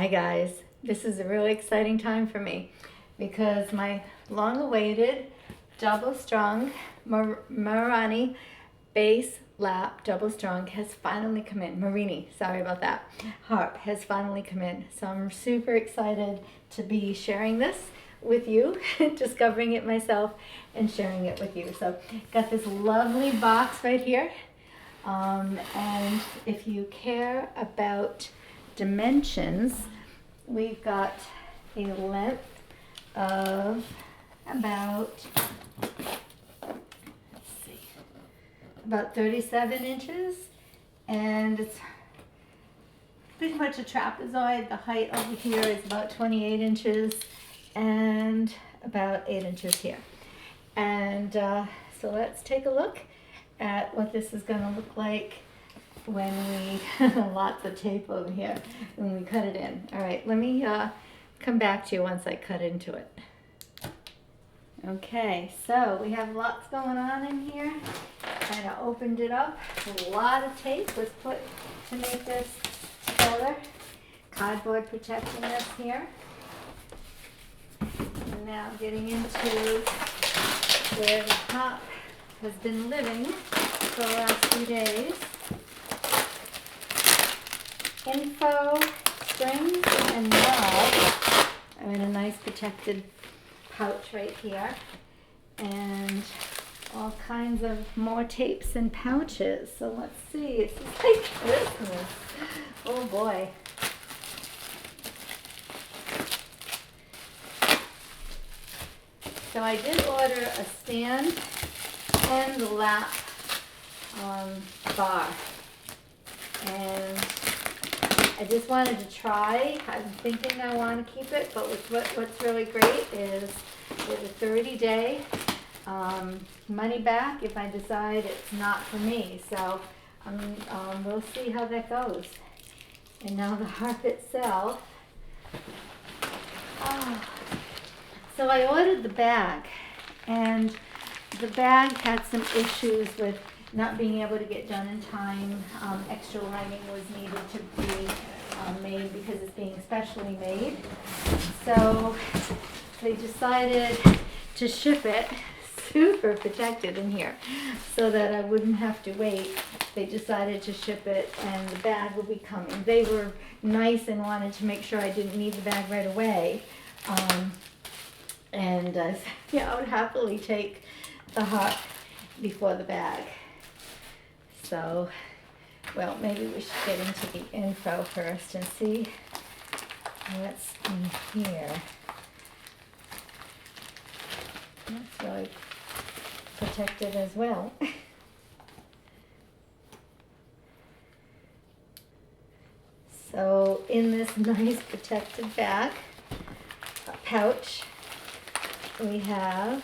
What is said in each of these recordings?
Hi guys, this is a really exciting time for me because my long-awaited double strung Marini bass lap double strung has finally come in. Marini, sorry about that. Harp has finally come in. So I'm super excited to be sharing this with you, discovering it myself and sharing it with you. So got this lovely box right here. And if you care about dimensions, we've got a length of about, let's see, about 37 inches, and it's pretty much a trapezoid. The height over here is about 28 inches and about 8 inches here. And so let's take a look at what this is going to look like when we, lots of tape over here, when we cut it in. All right, let me come back to you once I cut into it. Okay, so we have lots going on in here. Kind of opened it up. A lot of tape was put to make this together. Cardboard protecting this here. And now getting into where the top has been living for the last few days. Info, strings, and knobs are in a nice protected pouch right here. And all kinds of more tapes and pouches. So let's see, this is like Christmas. Oh boy. So I did order a stand and lap bar. And I just wanted to try. I'm thinking I want to keep it, but what's really great is with a 30-day money back if I decide it's not for me. So we'll see how that goes. And now the harp itself. Oh. So I ordered the bag, and the bag had some issues with not being able to get done in time. Extra lining was needed to be made because it's being specially made. So they decided to ship it super protected in here so that I wouldn't have to wait. They decided to ship it and the bag will be coming. They were nice and wanted to make sure I didn't need the bag right away. Yeah, I would happily take the harp before the bag. So, well, maybe we should get into the info first and see what's in here. That's really protected as well. So, in this nice protected bag, a pouch, we have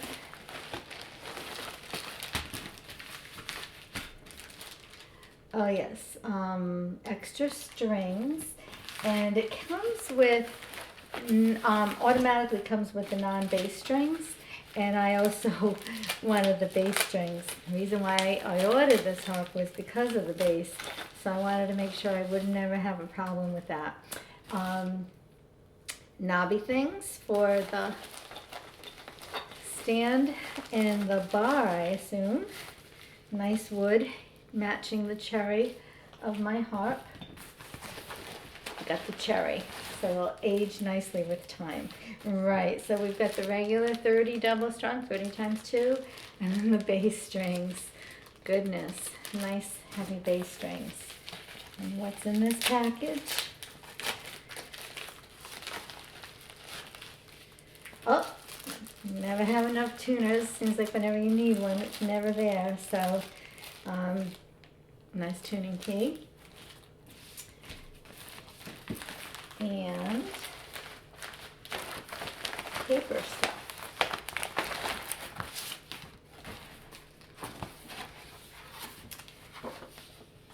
extra strings, and it comes with, automatically comes with the non-bass strings, and I also wanted the bass strings. The reason why I ordered this harp was because of the bass, so I wanted to make sure I would never have a problem with that. Knobby things for the stand and the bar, I assume. Nice wood matching the cherry of my harp. Got the cherry, so it'll age nicely with time. Right, so we've got the regular 30 double strung, 30 times 2, and then the bass strings. Goodness, nice heavy bass strings. And what's in this package? Oh, never have enough tuners. Seems like whenever you need one, it's never there. So, nice tuning key. And paper stuff.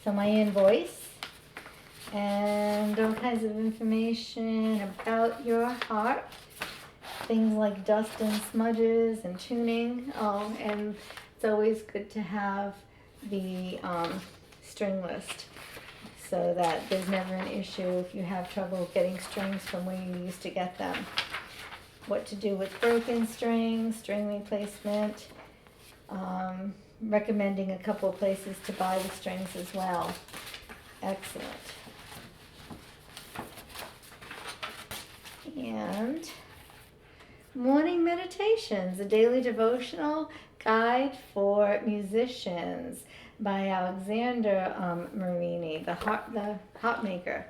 So my invoice and all kinds of information about your harp. Things like dust and smudges and tuning. Oh, and it's always good to have the string list. so that there's never an issue if you have trouble getting strings from where you used to get them. What to do with broken strings, string replacement, recommending a couple of places to buy the strings as well. Excellent. And morning meditations, a daily devotional guide for musicians by Alexander Marini, the harp maker.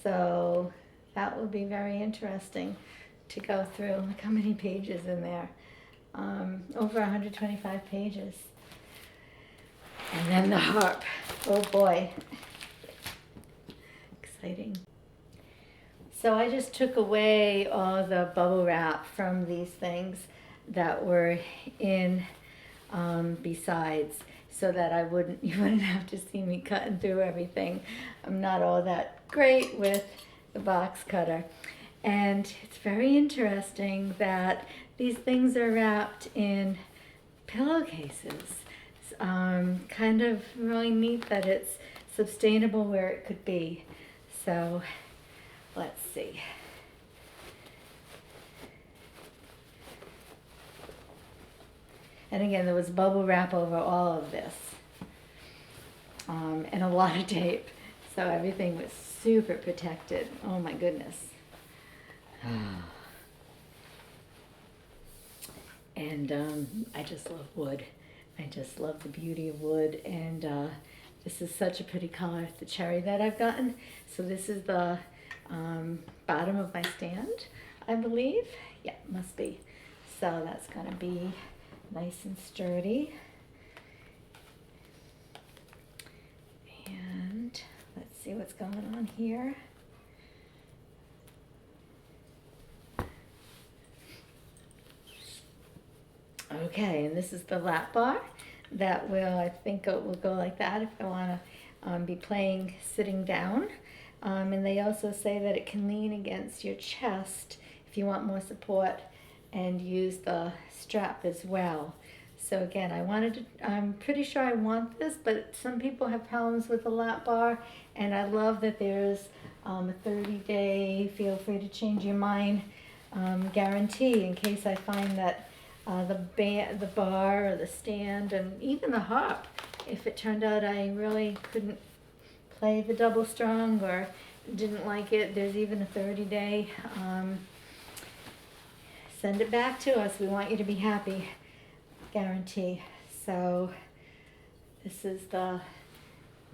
So that will be very interesting to go through. Look how many pages in there. Over 125 pages. And then the harp. Oh boy. Exciting. So I just took away all the bubble wrap from these things that were in besides, so that you wouldn't have to see me cutting through everything. I'm not all that great with the box cutter. And it's very interesting that these things are wrapped in pillowcases. Kind of really neat that it's sustainable where it could be. So let's see. And again, there was bubble wrap over all of this, and a lot of tape. So everything was super protected. Oh my goodness. And I just love wood. I just love the beauty of wood. And this is such a pretty color, the cherry that I've gotten. So this is the bottom of my stand, I believe. Yeah, must be. So that's going to be nice and sturdy. And let's see what's going on here. Okay, and this is the lap bar that I think it will go like that if I want to be playing sitting down. And they also say that it can lean against your chest if you want more support, and use the strap as well. So again, I'm pretty sure I want this, but some people have problems with the lap bar, and I love that there's a 30-day feel free to change your mind guarantee in case I find that the bar or the stand and even the harp, if it turned out I really couldn't play the double strung or didn't like it, there's even a 30-day send it back to us. We want you to be happy guarantee. So this is the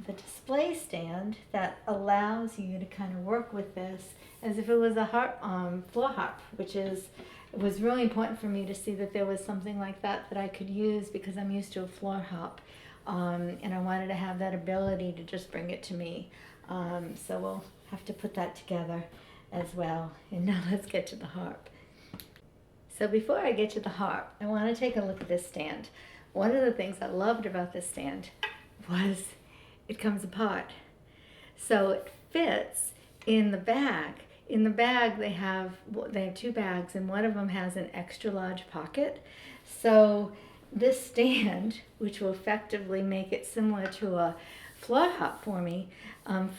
display stand that allows you to kind of work with this as if it was a harp, floor harp, it was really important for me to see that there was something like that I could use, because I'm used to a floor harp, and I wanted to have that ability to just bring it to me. So we'll have to put that together as well. And now let's get to the harp. So before I get to the harp, I want to take a look at this stand. One of the things I loved about this stand was it comes apart. So it fits in the bag. In the bag they have two bags, and one of them has an extra large pocket. So this stand, which will effectively make it similar to a floor harp for me,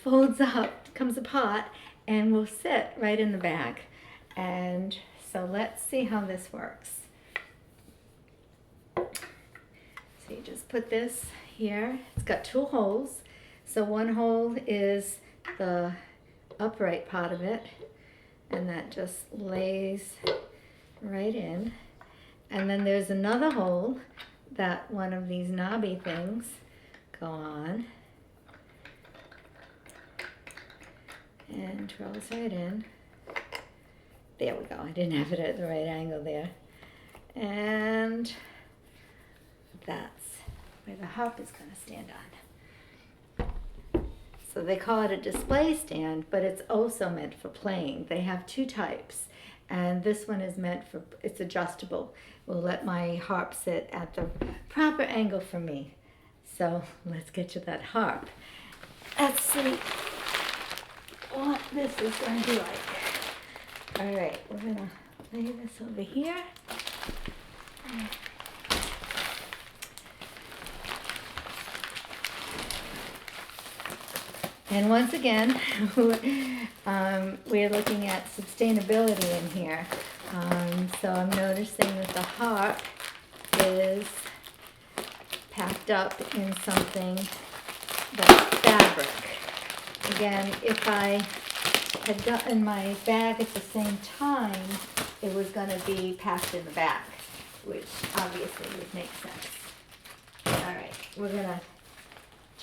folds up, comes apart, and will sit right in the bag. And so let's see how this works. So you just put this here. It's got two holes. So one hole is the upright part of it, and that just lays right in. And then there's another hole that one of these knobby things go on and drills right in. There we go. I didn't have it at the right angle there. And that's where the harp is going to stand on. So they call it a display stand, but it's also meant for playing. They have two types, and this one is meant for, it's adjustable. Will let my harp sit at the proper angle for me. So let's get to that harp. Let's see what this is going to be like. All right, we're going to lay this over here. And once again, we're looking at sustainability in here. So I'm noticing that the harp is packed up in something that's fabric. Again, if I had gotten my bag at the same time, it was going to be packed in the back, which obviously would make sense. All right, we're going to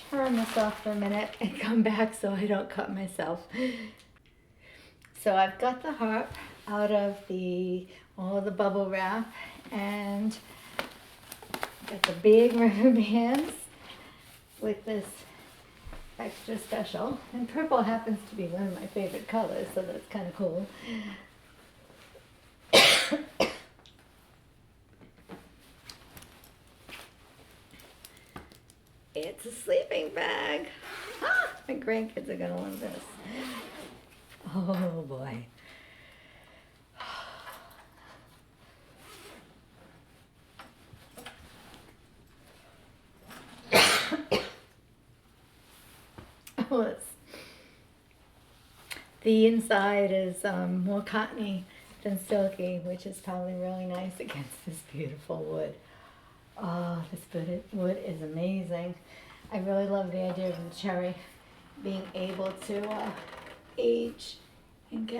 turn this off for a minute and come back so I don't cut myself. So I've got the harp out of all the bubble wrap and got the big rubber bands with this extra special. And purple happens to be one of my favorite colors, so that's kind of cool. It's a sleeping bag. Ah, my grandkids are gonna love this. Oh boy. The inside is more cottony than silky, which is probably really nice against this beautiful wood. Oh, this wood is amazing. I really love the idea of the cherry being able to age and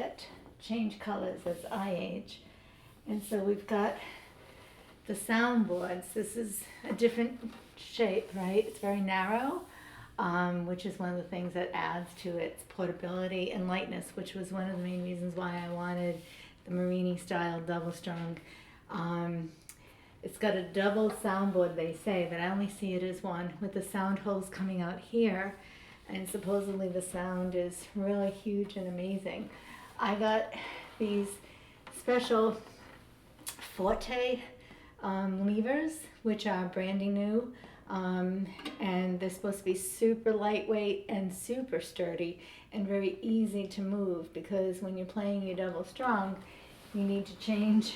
change colors as I age. And so we've got the soundboards. This is a different shape, right? It's very narrow, which is one of the things that adds to its portability and lightness, which was one of the main reasons why I wanted the Marini style double strung. It's got a double soundboard, they say, but I only see it as one, with the sound holes coming out here, and supposedly the sound is really huge and amazing. I got these special Forte levers, which are brandy new, and they're supposed to be super lightweight and super sturdy and very easy to move, because when you're playing your double strung, you need to change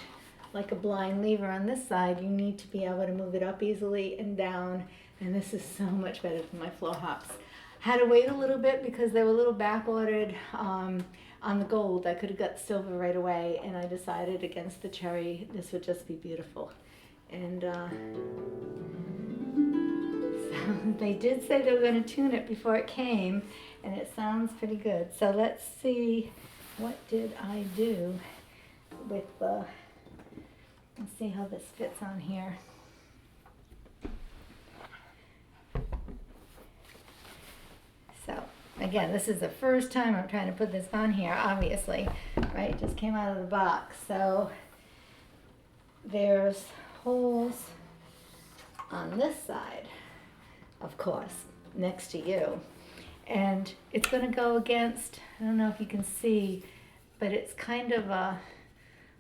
like a blind lever on this side. You need to be able to move it up easily and down, and this is so much better than my floor hops. Had to wait a little bit because they were a little back ordered on the gold. I could have got silver right away, and I decided against the cherry this would just be beautiful. And so they did say they were going to tune it before it came, and it sounds pretty good. So let's see, what did I do with the, let's see how this fits on here. So again, this is the first time I'm trying to put this on here, obviously, right? It just came out of the box. So there's holes on this side, of course, next to you. And it's going to go against, I don't know if you can see, but it's kind of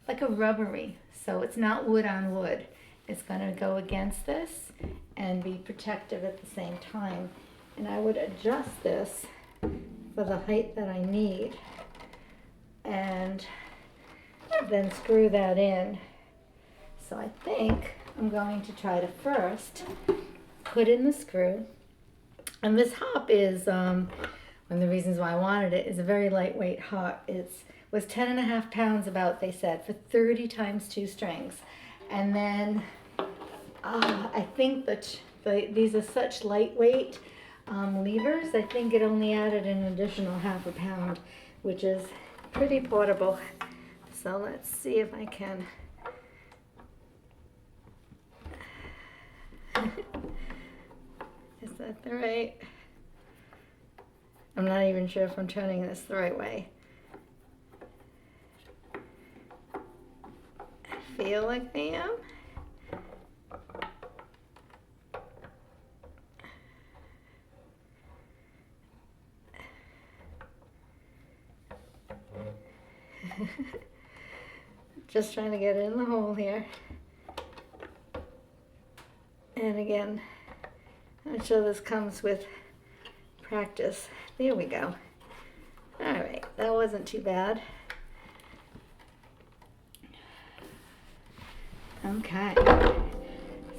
like a rubbery. So it's not wood on wood. It's going to go against this and be protective at the same time. And I would adjust this for the height that I need and then screw that in. So I think I'm going to try to first put in the screw. And this harp is, one of the reasons why I wanted it, is a very lightweight harp. It was 10.5 pounds about, they said, for 30 times 2 strings. And then I think that these are such lightweight levers, I think it only added an additional ½ pound, which is pretty portable. So let's see if I can. Is that the right? I'm not even sure if I'm turning this the right way. I feel like I am. Just trying to get in the hole here. And again, I'm sure this comes with practice. There we go. All right, that wasn't too bad. Okay,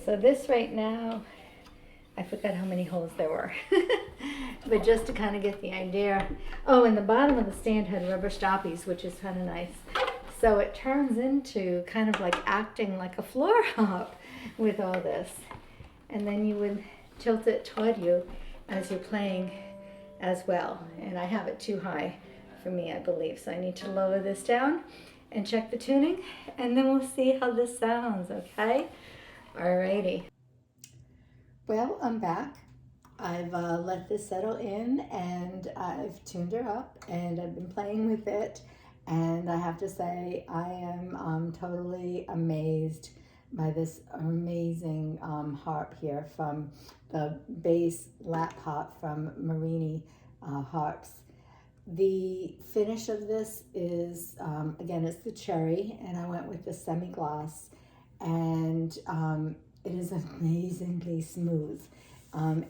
so this right now, I forgot how many holes there were. but just to kind of get the idea. Oh, and the bottom of the stand had rubber stoppies, which is kind of nice. So it turns into kind of like acting like a floor harp with all this. And then you would tilt it toward you as you're playing as well. And I have it too high for me, I believe. So I need to lower this down and check the tuning, and then we'll see how this sounds, okay? Alrighty. Well, I'm back. I've let this settle in, and I've tuned her up, and I've been playing with it. And I have to say, I am totally amazed by this amazing harp here from the bass lap harp from Marini harps. The finish of this is, again, it's the cherry, and I went with the semi-gloss, and it is amazingly smooth.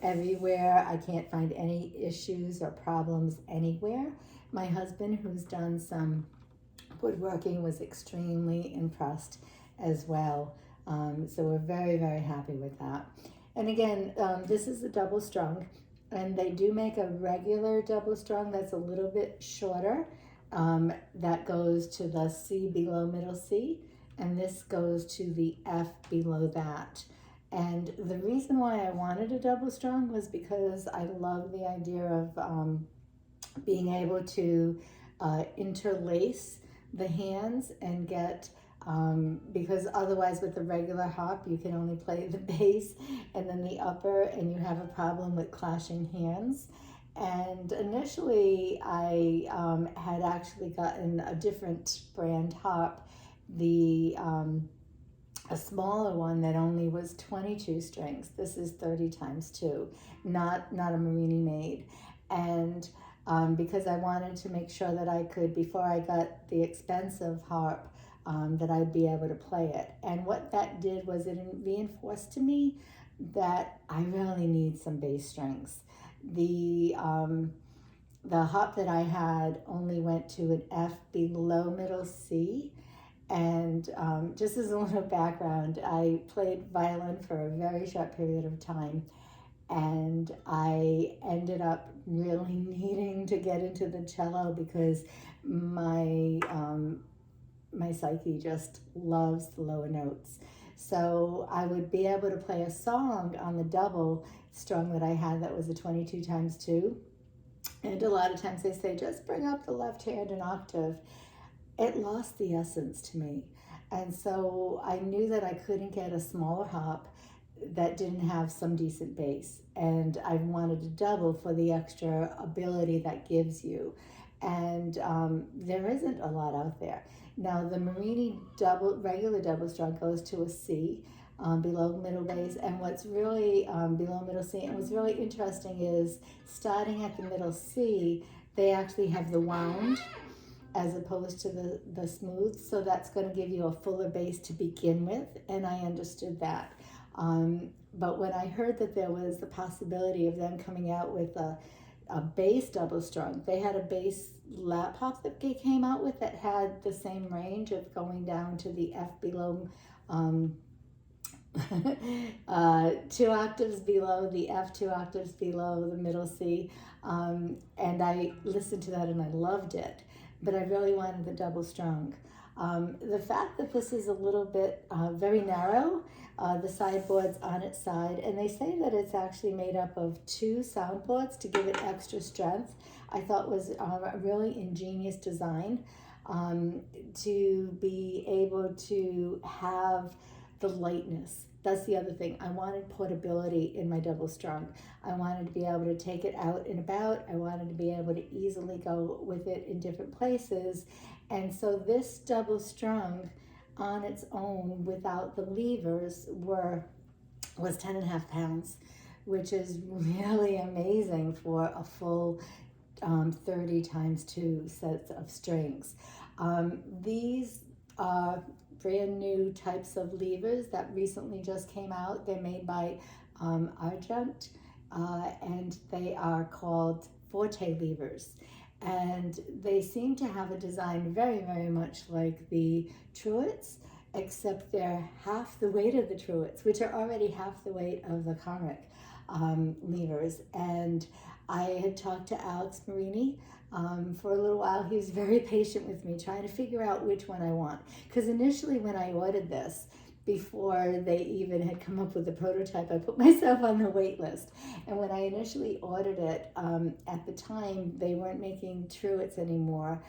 Everywhere, I can't find any issues or problems anywhere. My husband, who's done some woodworking, was extremely impressed as well. So we're very, very happy with that. And again, this is a double strung, and they do make a regular double strung that's a little bit shorter. That goes to the C below middle C, and this goes to the F below that. And the reason why I wanted a double strung was because I love the idea of being able to interlace the hands and get, because otherwise with the regular harp you can only play the bass and then the upper, and you have a problem with clashing hands. And initially I had actually gotten a different brand harp, a smaller one that only was 22 strings. This is 30 times 2, not a Marini made. And because I wanted to make sure that I could, before I got the expensive harp, that I'd be able to play it. And what that did was it reinforced to me that I really need some bass strings. The harp that I had only went to an F below middle C. And just as a little background, I played violin for a very short period of time, and I ended up really needing to get into the cello because my psyche just loves the lower notes. So I would be able to play a song on the double strung that I had that was a 22 times 2. And a lot of times they say, just bring up the left hand an octave. It lost the essence to me. And so I knew that I couldn't get a smaller harp that didn't have some decent bass. And I wanted a double for the extra ability that gives you. And there isn't a lot out there. Now the Marini regular double strung goes to a C below middle bass. And what's really below middle C, and what's really interesting is starting at the middle C, they actually have the wound as opposed to the smooth. So that's going to give you a fuller bass to begin with, and I understood that. But when I heard that there was the possibility of them coming out with a bass double strung, they had a bass lap harp that they came out with that had the same range of going down to the F below, 2 octaves below the F, 2 octaves below the middle C. And I listened to that and I loved it. But I really wanted the double strung. The fact that this is a little bit very narrow, the sideboard's on its side, and they say that it's actually made up of 2 soundboards to give it extra strength, I thought was a really ingenious design to be able to have the lightness. That's the other thing. I wanted portability in my double strung. I wanted to be able to take it out and about. I wanted to be able to easily go with it in different places. And so this double strung on its own without the levers was 10.5 pounds, which is really amazing for a full 30 times 2 sets of strings. These are brand new types of levers that recently just came out. They're made by Argent, and they are called Forte levers. And they seem to have a design very, very much like the Truets, except they're half the weight of the Truets, which are already half the weight of the Comic levers. And I had talked to Alex Marini for a little while. He was very patient with me, trying to figure out which one I want. Because initially when I ordered this, before they even had come up with the prototype, I put myself on the wait list. And when I initially ordered it, at the time, they weren't making Truett's anymore.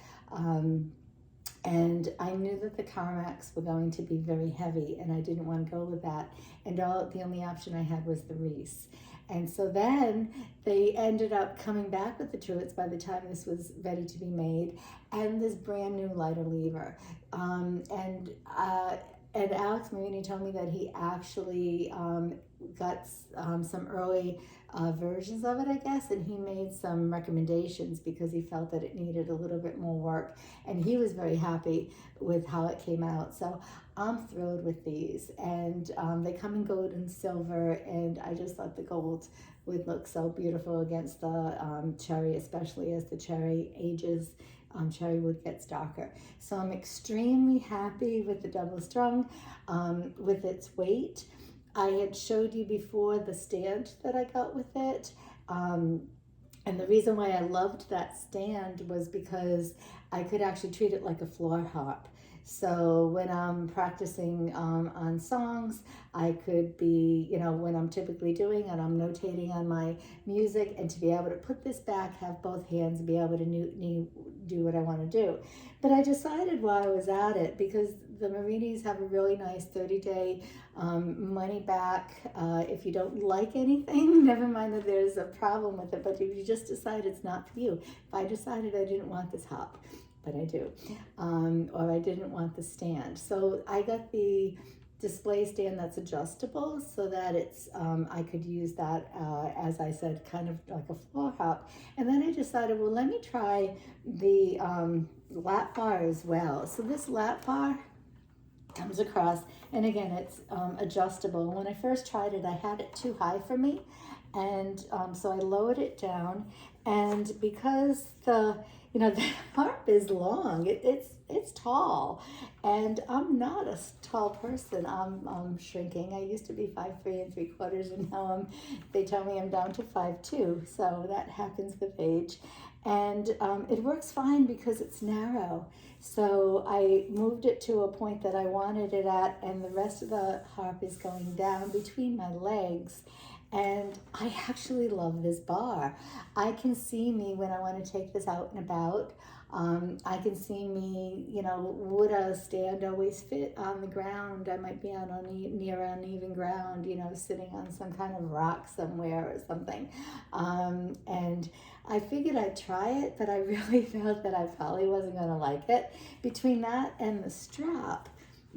And I knew that the Carmax were going to be very heavy, and I didn't want to go with that. And the only option I had was the Reese. And so then they ended up coming back with the Truett's by the time this was ready to be made, and this brand new lighter lever. And Alex Marini told me that he actually got some early versions of it, I guess, and he made some recommendations because he felt that it needed a little bit more work, and he was very happy with how it came out. So I'm thrilled with these, and they come in gold and silver, and I just thought the gold would look so beautiful against the cherry, especially as the cherry ages. Cherry wood gets darker. So I'm extremely happy with the double strung, with its weight. I had showed you before the stand that I got with it. And the reason why I loved that stand was because I could actually treat it like a floor harp. So when I'm practicing on songs, I could be, when I'm typically doing and I'm notating on my music, and to be able to put this back, have both hands, and be able to do what I want to do. But I decided while I was at it, because the Marinis have a really nice 30-day money back. If you don't like anything, never mind that there's a problem with it, but if you just decide it's not for you. If I decided I didn't want this harp, but I do, or I didn't want the stand. So I got the display stand that's adjustable so that it's I could use that, as I said, kind of like a floor harp. And then I decided, well, let me try the lap bar as well. So this lap bar comes across, and again, it's adjustable. When I first tried it, I had it too high for me, and so I lowered it down. And because the harp is long, it's tall, and I'm not a tall person. I'm shrinking. I used to be 5'3 3/4", and now they tell me I'm down to 5'2", so that happens with age. And it works fine because it's narrow. So I moved it to a point that I wanted it at, and the rest of the harp is going down between my legs. And I actually love this bar. I can see me when I want to take this out and about. I can see me, would a stand always fit on the ground? I might be on near uneven ground, sitting on some kind of rock somewhere or something. And I figured I'd try it, but I really felt that I probably wasn't going to like it. Between that and the strap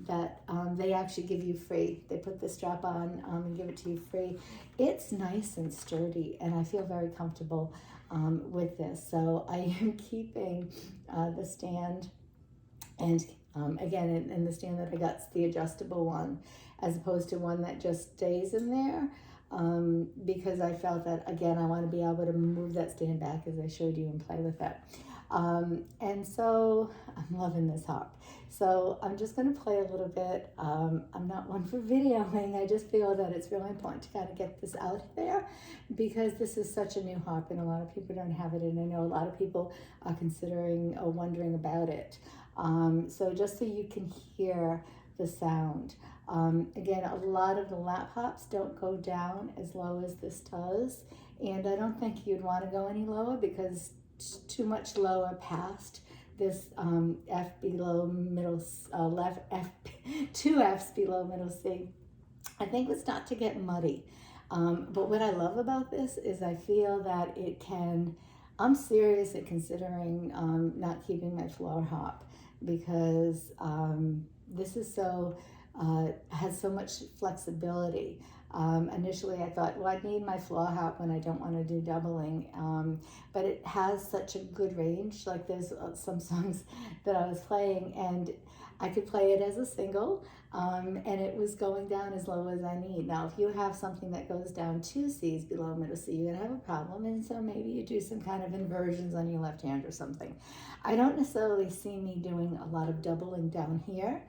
that they actually give you free. They put the strap on and give it to you free. It's nice and sturdy, and I feel very comfortable with this. So I am keeping the stand, and again, and the stand that I got is the adjustable one, as opposed to one that just stays in there, because I felt that, again, I want to be able to move that stand back as I showed you and play with it. And so I'm loving this harp. So I'm just going to play a little bit. I'm not one for videoing. I just feel that it's really important to kind of get this out there, because this is such a new harp and a lot of people don't have it. And I know a lot of people are considering or wondering about it. So just so you can hear the sound. Again, a lot of the lap harps don't go down as low as this does. And I don't think you'd want to go any lower, because too much lower past this F below middle, left F, 2 Fs below middle C, I think would start to get muddy. But what I love about this is I feel that it can, I'm serious at considering not keeping my floor harp, because this is so, has so much flexibility. Initially I thought, well, I'd need my floor harp when I don't want to do doubling, but it has such a good range. Like there's some songs that I was playing and I could play it as a single, and it was going down as low as I need. Now, if you have something that goes down 2 Cs below middle C, you're gonna have a problem, and so maybe you do some kind of inversions on your left hand or something. I don't necessarily see me doing a lot of doubling down here.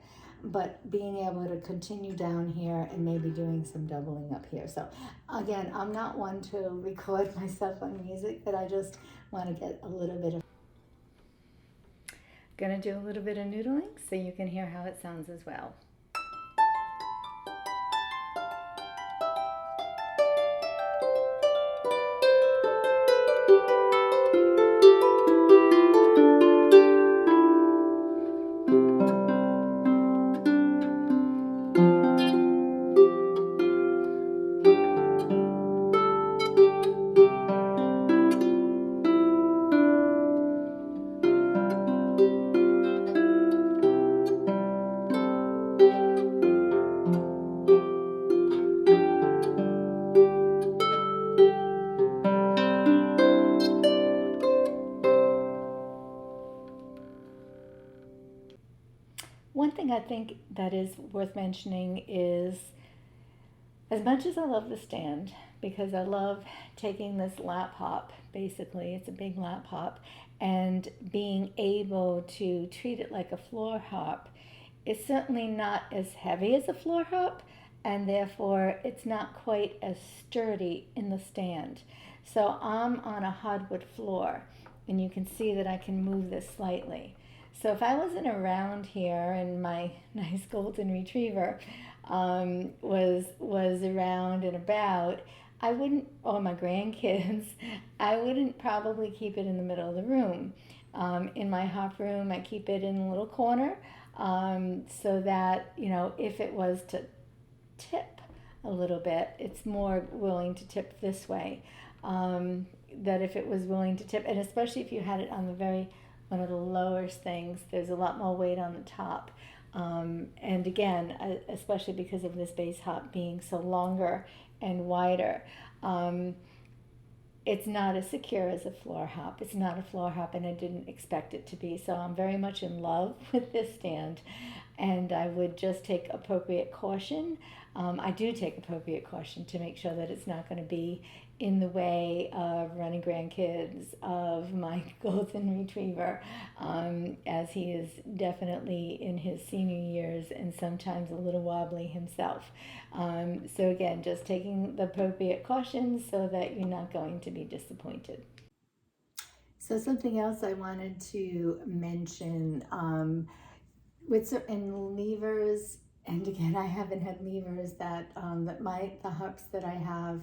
but being able to continue down here and maybe doing some doubling up here. So again, I'm not one to record myself on music, but I just want to get a little bit of. Gonna do a little bit of noodling so you can hear how it sounds as well. One thing I think that is worth mentioning is, as much as I love the stand, because I love taking this lap hop, basically, it's a big lap hop, and being able to treat it like a floor harp, it's certainly not as heavy as a floor harp, and therefore it's not quite as sturdy in the stand. So I'm on a hardwood floor, and you can see that I can move this slightly. So if I wasn't around here and my nice golden retriever was around and about, I wouldn't, or my grandkids, I wouldn't probably keep it in the middle of the room. In my harp room, I keep it in a little corner so that, you know, if it was to tip a little bit, it's more willing to tip this way. That if it was willing to tip, and especially if you had it on the very, one of the lowest things, there's a lot more weight on the top. And again, especially because of this bass harp being so longer and wider, it's not as secure as a floor harp. It's not a floor harp, and I didn't expect it to be. So I'm very much in love with this stand, and I would just take appropriate caution. I do take appropriate caution to make sure that it's not going to be in the way of running grandkids, of my golden retriever, as he is definitely in his senior years and sometimes a little wobbly himself. So again, just taking the appropriate cautions so that you're not going to be disappointed. So something else I wanted to mention, with certain levers, and again, I haven't had levers that the harps that I have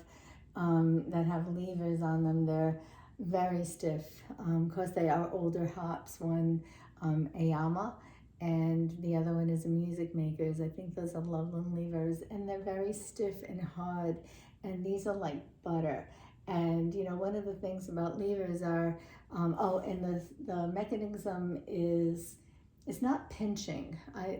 that have levers on them, they're very stiff. Of course, they are older harps. One Ayama, and the other one is a Music Makers. I think those are Loveland levers, and they're very stiff and hard, and these are like butter. And you know, one of the things about levers are, and the mechanism is, it's not pinching.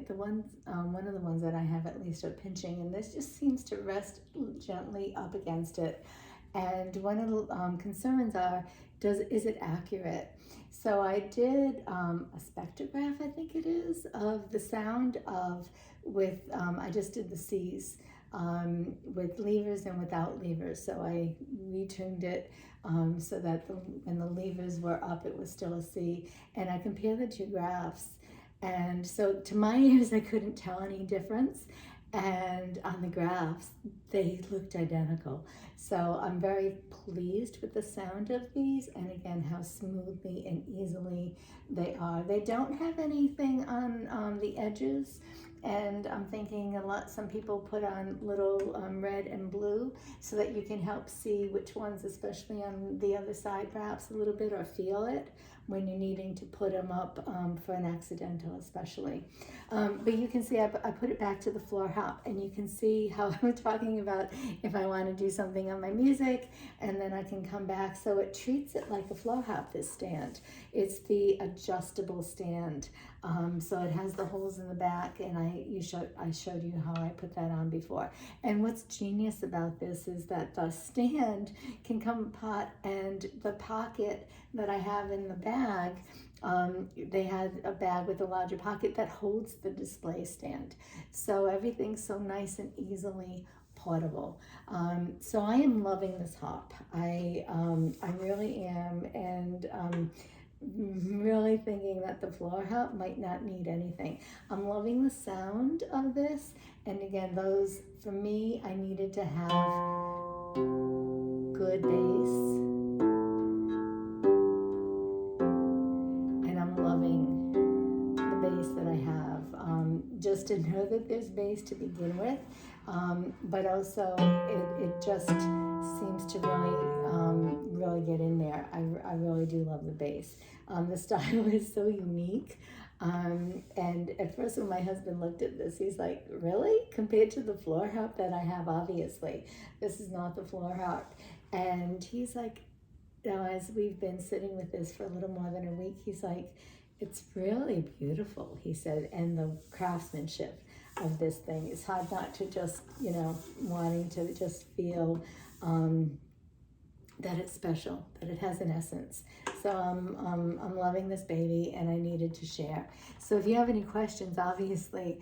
One of the ones that I have at least are pinching, and this just seems to rest gently up against it. And one of the concerns are, is it accurate? So I did a spectrograph, I think it is, of the sound of I just did the C's with levers and without levers. So I retuned it so that when the levers were up, it was still a C. And I compared the two graphs. And so to my ears, I couldn't tell any difference. And on the graphs, they looked identical. So I'm very pleased with the sound of these, and again, how smoothly and easily they are. They don't have anything on the edges, and I'm thinking some people put on little red and blue so that you can help see which ones, especially on the other side, perhaps a little bit, or feel it when you're needing to put them up for an accidental especially. But you can see I put it back to the floor harp, and you can see how I'm talking about if I want to do something on my music, and then I can come back. So it treats it like a floor harp, this stand. It's the adjustable stand. So it has the holes in the back, and I showed you how I put that on before. And what's genius about this is that the stand can come apart, and the pocket that I have in the bag, they had a bag with a larger pocket that holds the display stand. So everything's so nice and easily portable. So I am loving this harp. I really am, and really thinking that the floor harp might not need anything. I'm loving the sound of this. And again, those, for me, I needed to have good bass. And I'm loving the bass that I have. Just to know that there's bass to begin with. But also it just seems to really get in there. I really do love the bass. The style is so unique. And at first when my husband looked at this, he's like, really? Compared to the floor harp that I have, obviously. This is not the floor harp. And he's like, now as we've been sitting with this for a little more than a week, he's like, it's really beautiful, he said, and the craftsmanship of this thing. It's hard not to just, wanting to just feel that it's special, that it has an essence. So I'm loving this baby, and I needed to share. So if you have any questions, obviously,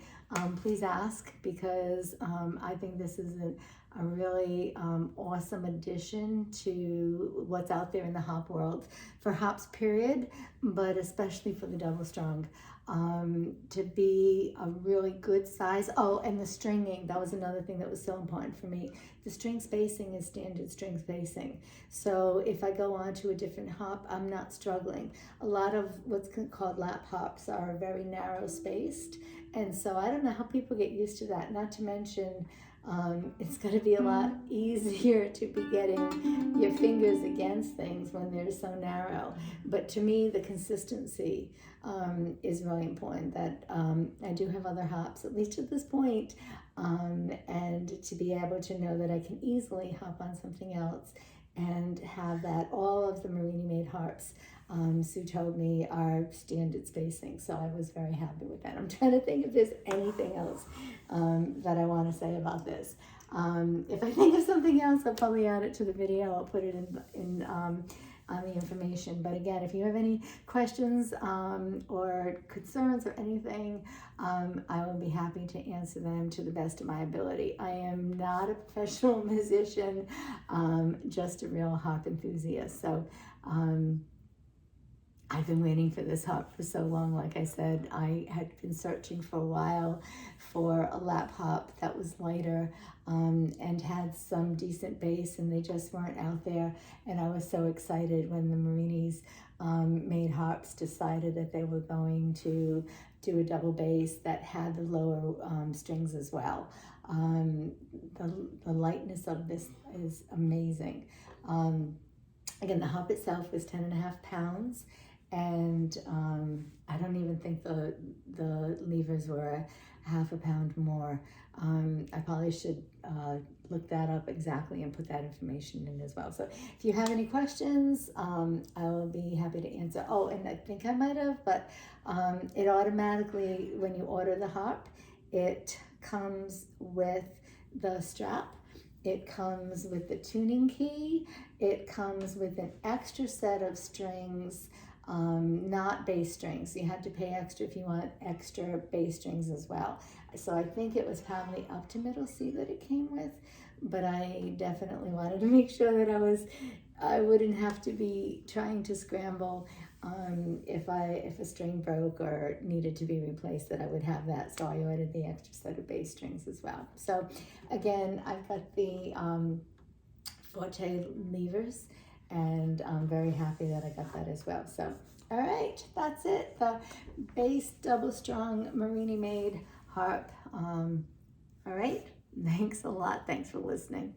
please ask, because I think this is a really awesome addition to what's out there in the harp world, for harps period, but especially for the double strung. To be a really good size. Oh, and the stringing, that was another thing that was so important for me. The string spacing is standard string spacing. So if I go on to a different harp, I'm not struggling. A lot of what's called lap harps are very narrow spaced. And so I don't know how people get used to that. Not to mention, it's going to be a lot easier to be getting your fingers against things when they're so narrow. But to me, the consistency is really important. That I do have other harps, at least at this point, and to be able to know that I can easily hop on something else and have that. All of the Marini made harps, Sue told me, are standard spacing, so I was very happy with that. I'm trying to think if there's anything else that I want to say about this. If I think of something else, I'll probably add it to the video. I'll put it in on the information. But again, if you have any questions or concerns or anything, I will be happy to answer them to the best of my ability. I am not a professional musician, just a real harp enthusiast. So I've been waiting for this harp for so long. Like I said, I had been searching for a while for a lap harp that was lighter and had some decent bass, and they just weren't out there. And I was so excited when the Marini's made harps decided that they were going to do a double bass that had the lower strings as well. The lightness of this is amazing. Again, the harp itself was 10.5 pounds. And I don't even think the levers were half a pound more. I probably should look that up exactly and put that information in as well. So if you have any questions, I will be happy to answer. Oh, and I think I might have, but it automatically, when you order the harp, it comes with the strap. It comes with the tuning key. It comes with an extra set of strings, not bass strings. You have to pay extra if you want extra bass strings as well. So I think it was probably up to middle C that it came with, but I definitely wanted to make sure that I wouldn't have to be trying to scramble if a string broke or needed to be replaced, that I would have that. So I ordered the extra set of bass strings as well. So again, I've got the Forte levers, and I'm very happy that I got that as well. So, all right, that's it. The bass double strung Marini made harp. All right, thanks a lot. Thanks for listening.